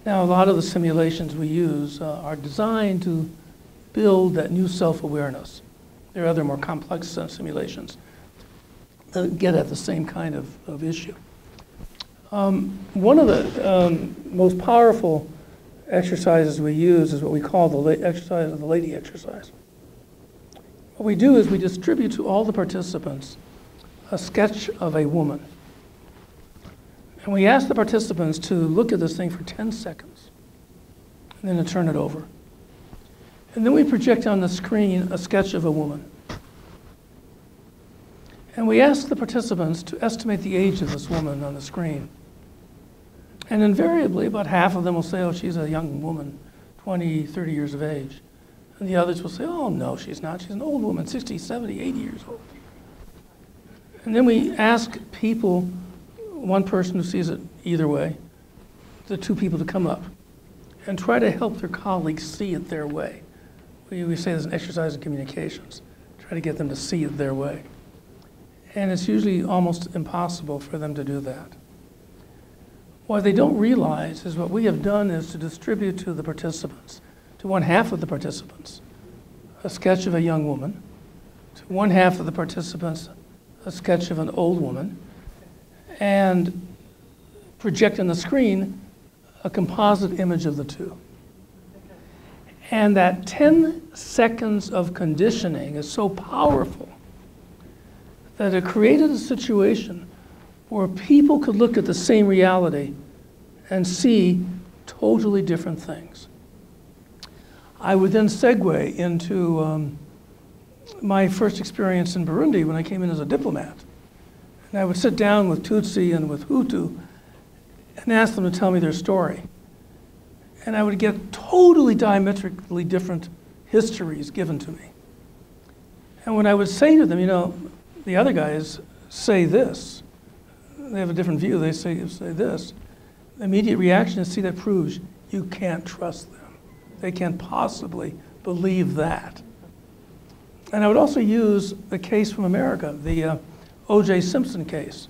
Now, a lot of the simulations we use are designed to build that new self-awareness. There are other more complex simulations that get at the same kind of issue. One of the most powerful exercises we use is what we call the exercise of the lady exercise. What we do is we distribute to all the participants a sketch of a woman. And we ask the participants to look at this thing for 10 seconds and then to turn it over. And then we project on the screen a sketch of a woman. And we ask the participants to estimate the age of this woman on the screen. And invariably, about half of them will say, oh, she's a young woman, 20, 30 years of age. And the others will say, oh, no, she's not. She's an old woman, 60, 70, 80 years old. And then we ask people, one person who sees it either way, the two people to come up and try to help their colleagues see it their way. We say there's an exercise in communications. Try to get them to see it their way. And it's usually almost impossible for them to do that. What they don't realize is what we have done is to distribute to the participants, to one half of the participants, a sketch of a young woman, to one half of the participants, a sketch of an old woman, and project on the screen a composite image of the two. And that 10 seconds of conditioning is so powerful that it created a situation where people could look at the same reality and see totally different things. I would then segue into my first experience in Burundi when I came in as a diplomat. And I would sit down with Tutsi and with Hutu and ask them to tell me their story. And I would get totally diametrically different histories given to me. And when I would say to them, you know, the other guys say this, they have a different view, they say this, the immediate reaction is, see, that proves you can't trust them. They can't possibly believe that. And I would also use the case from America, the O.J. Simpson case.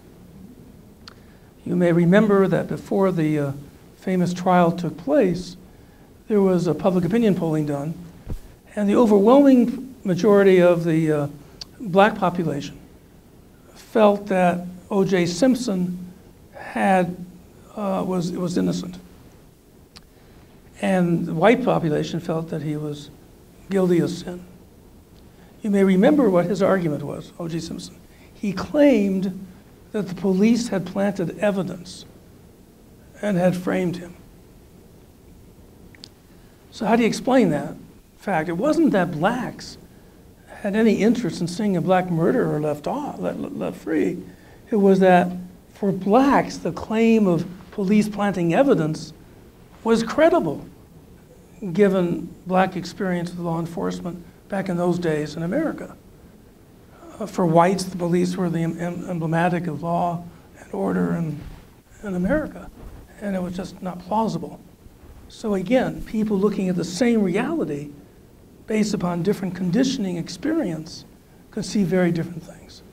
You may remember that before the famous trial took place, there was a public opinion polling done, and the overwhelming majority of the black population felt that O.J. Simpson was innocent. And the white population felt that he was guilty of sin. You may remember what his argument was, O.J. Simpson. He claimed that the police had planted evidence and had framed him. So how do you explain that fact? It wasn't that blacks had any interest in seeing a black murderer left free. It was that for blacks, the claim of police planting evidence was credible, given black experience with law enforcement back in those days in America. For whites, the police were the emblematic of law and order in America, and it was just not plausible. So again, people looking at the same reality based upon different conditioning experience could see very different things.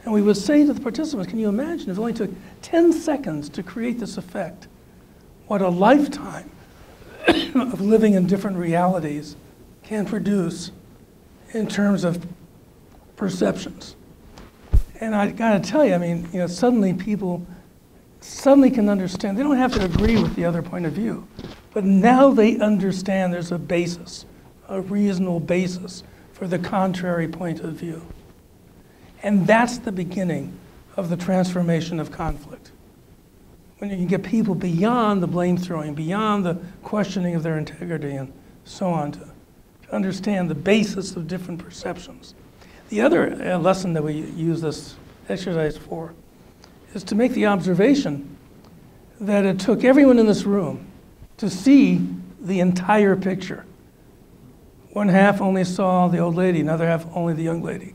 And we would say to the participants, can you imagine if it only took 10 seconds to create this effect, what a lifetime of living in different realities can produce in terms of perceptions. And I gotta tell you, I mean, you know, suddenly people can understand. They don't have to agree with the other point of view, but now they understand there's a basis, a reasonable basis for the contrary point of view. And that's the beginning of the transformation of conflict. When you can get people beyond the blame throwing, beyond the questioning of their integrity and so on, to understand the basis of different perceptions. The other lesson that we use this exercise for is to make the observation that it took everyone in this room to see the entire picture. One half only saw the old lady, another half only the young lady.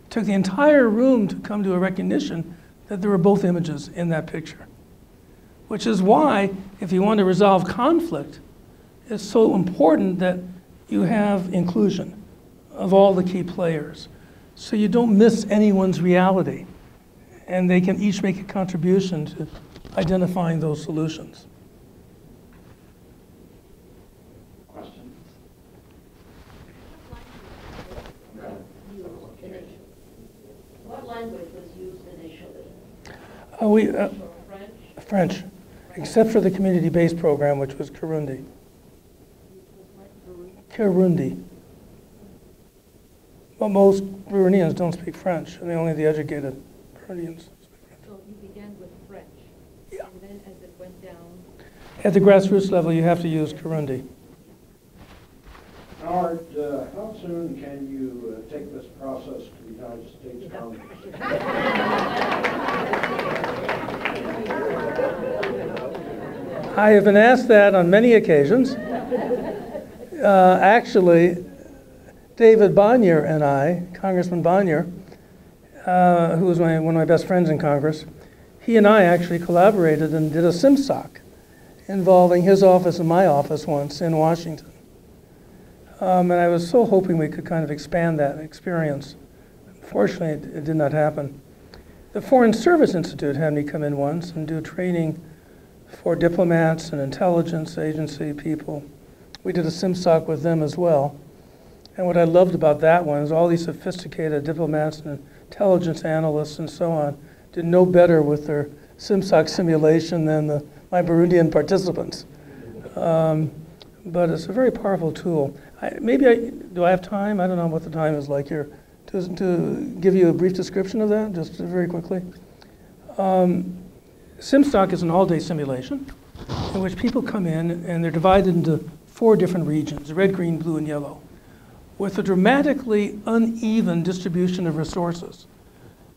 It took the entire room to come to a recognition that there were both images in that picture. Which is why, if you want to resolve conflict, it's so important that you have inclusion of all the key players, so you don't miss anyone's reality, and they can each make a contribution to identifying those solutions. French, except for the community-based program, which was Kirundi. Kirundi. Well, most Burundians don't speak French, and only the educated Burundians speak French. So you began with French, yeah. And then as it went down? At the grassroots level, you have to use Kirundi. Howard, how soon can you take this process to the United States Congress? I have been asked that on many occasions. Actually, David Bonnier and I, Congressman Bonnier, who was one of my best friends in Congress, he and I actually collaborated and did a SimSoc involving his office and my office once in Washington. And I was so hoping we could kind of expand that experience. Fortunately, it did not happen. The Foreign Service Institute had me come in once and do training for diplomats and intelligence agency people. We did a SimSoc with them as well. And what I loved about that one is all these sophisticated diplomats and intelligence analysts and so on did no better with their SimSoc simulation than my Burundian participants. But it's a very powerful tool. Do I have time? I don't know what the time is like here. To give you a brief description of that, just very quickly. SimSoc is an all-day simulation in which people come in and they're divided into 4 different regions, red, green, blue, and yellow, with a dramatically uneven distribution of resources.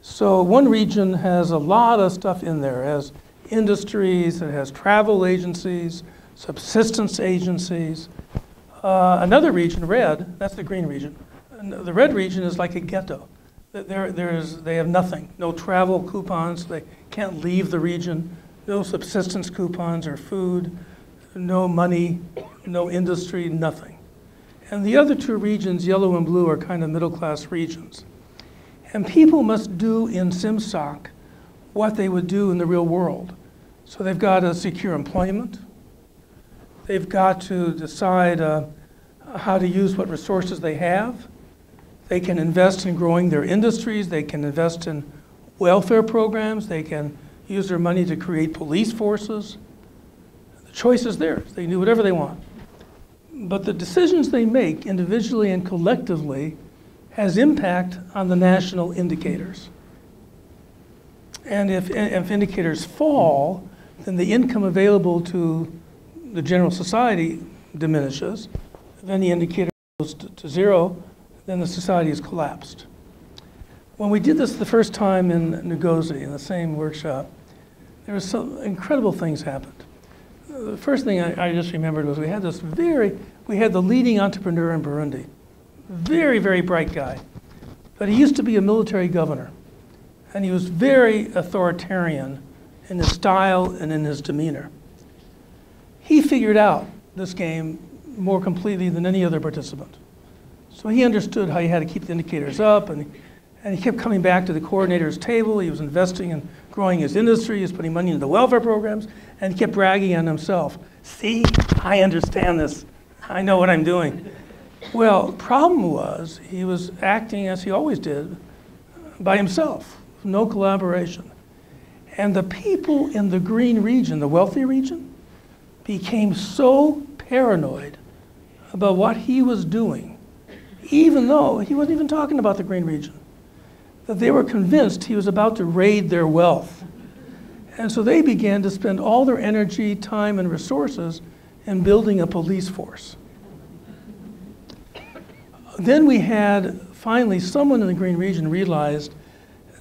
So one region has a lot of stuff in there. It has industries, it has travel agencies, subsistence agencies. Another region, red, that's the green region. And the red region is like a ghetto. They have nothing, no travel coupons, they can't leave the region, no subsistence coupons or food, no money, no industry, nothing. And the other 2 regions, yellow and blue, are kind of middle-class regions. And people must do in SimSoc what they would do in the real world. So they've got to secure employment. They've got to decide how to use what resources they have. They can invest in growing their industries. They can invest in welfare programs. They can use their money to create police forces. The choice is theirs. They can do whatever they want. But the decisions they make individually and collectively has impact on the national indicators. And if indicators fall, then the income available to the general society diminishes. If any indicator goes to 0, then the society has collapsed. When we did this the first time in Ngozi, in the same workshop, there were some incredible things happened. The first thing I just remembered was we had the leading entrepreneur in Burundi. Very, very bright guy. But he used to be a military governor. And he was very authoritarian in his style and in his demeanor. He figured out this game more completely than any other participant. So he understood how you had to keep the indicators up, and he kept coming back to the coordinator's table. He was investing in growing his industry. He was putting money into the welfare programs, and he kept bragging on himself. See, I understand this. I know what I'm doing. Well, problem was he was acting as he always did, by himself, no collaboration. And the people in the green region, the wealthy region, became so paranoid about what he was doing, even though he wasn't even talking about the green region, that they were convinced he was about to raid their wealth. And so they began to spend all their energy, time, and resources in building a police force. Then we had, finally, someone in the green region realized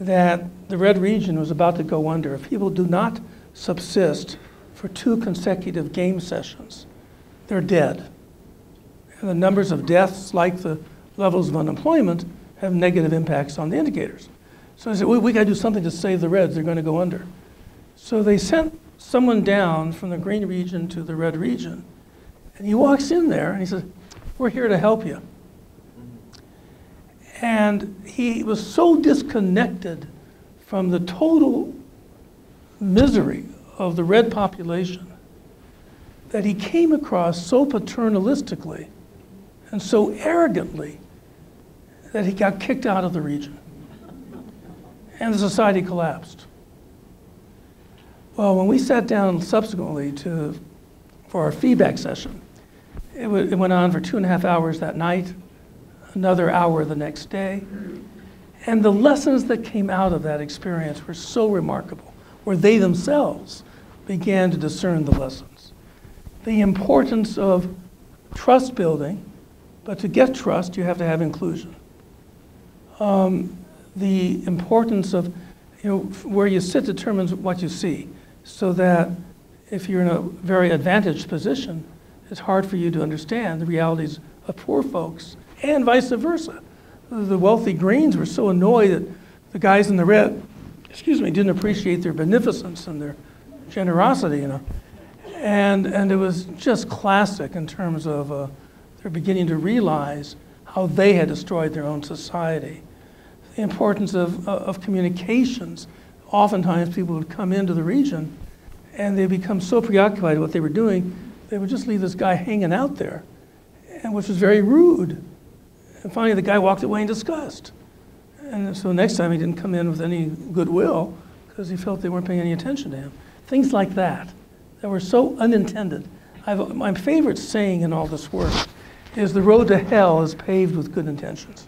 that the red region was about to go under. If people do not subsist for 2 consecutive game sessions, they're dead. And the numbers of deaths, like the levels of unemployment, have negative impacts on the indicators. So they said, we got to do something to save the reds. They're going to go under. So they sent someone down from the green region to the red region. And he walks in there and he says, we're here to help you. And he was so disconnected from the total misery of the red population that he came across so paternalistically and so arrogantly that he got kicked out of the region. And the society collapsed. Well, when we sat down subsequently for our feedback session, it went on for 2.5 hours that night, another hour the next day. And the lessons that came out of that experience were so remarkable, where they themselves began to discern the lessons. The importance of trust building, but to get trust, you have to have inclusion. The importance of, where you sit determines what you see, so that if you're in a very advantaged position, it's hard for you to understand the realities of poor folks, and vice versa. The wealthy Greens were so annoyed that the guys in the red, didn't appreciate their beneficence and their generosity, And it was just classic in terms of they're beginning to realize how they had destroyed their own society. The importance of communications. Oftentimes people would come into the region and they become so preoccupied with what they were doing, they would just leave this guy hanging out there, and which was very rude. And finally the guy walked away in disgust. And so next time he didn't come in with any goodwill because he felt they weren't paying any attention to him. Things like that were so unintended. My favorite saying in all this work is the road to hell is paved with good intentions.